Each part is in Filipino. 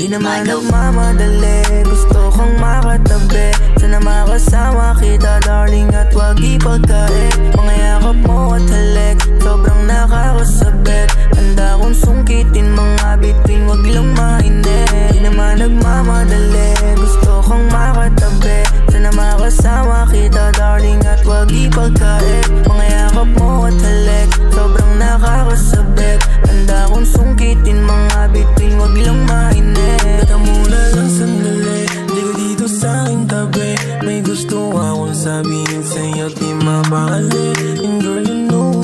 naman nagmamadali, gusto kong makatabi. Sana makasama kita darling at wag ipagkait. Mga yakap mo at halik, sobrang nakakasabit. Handa kong sungkitin mga bituin, wag lang mainit. Di naman nagmamadali, gusto kong makatabi. Sana makasama kita darling at wag ipagkait. Mga yakap mo at halik, sobrang nakakasabit. Handa kong sungkitin mga bituin, wag lang mainit. Teka muna lang sandali, di ko dito sa aking tabi. May gusto akong sabihin sa'yo, di mapakali. And girl you know,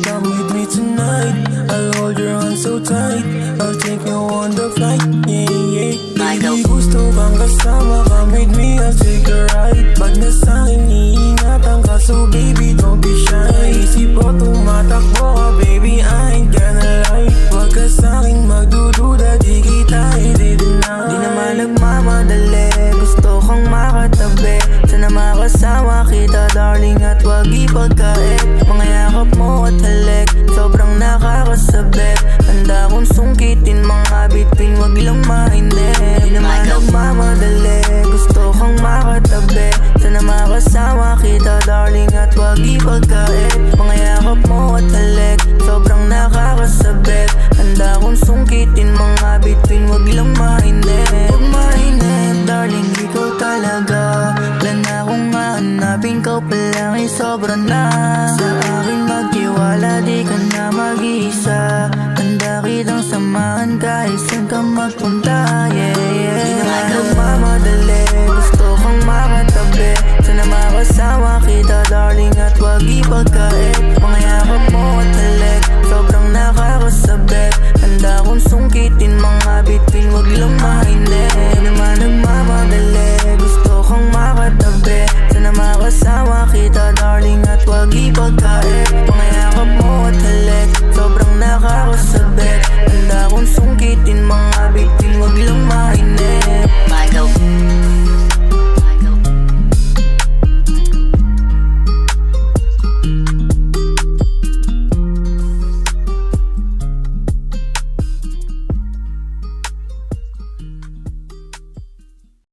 come with me tonight. I'll hold your hand so tight, I'll take you on the flight, yeah, yeah. Baby, gusto kang kasama, come with me, I'll take a ride. Pag nasa'kin, iingatan ka, so baby, don't be shy. Isip ko tumatakbo ka, baby, I ain't gonna lie. Wag ka sa'kin magdududa, di kita i-deny. Di naman nagmamadali, gusto kong makatabi. Sana makasama kita darling at wag ipagkait. Mga yakap mo at halik, sobrang nakakasabit. Handa kong sungkitin mga bituin, wag lang mainit. Di naman nagmamadali, gusto kong makatabi. Sana makasama kita darling at wag ipagkait. Mga yakap mo at halik, sobrang nakakasabit. Handa kong sungkitin mga bituin, wag lang mainit. Wag mainit darling, ikaw talaga. Wala na akong hahanapin, kau pa lang ay sobra na. Sa akin magtiwala, di ka na mag-iisa. Handa kitang samahan kahit saan ka magpunta, yeah, yeah. Di naman nagmamadali, gusto kong makatabi. Sana makasama kita darling at wag ipagkait.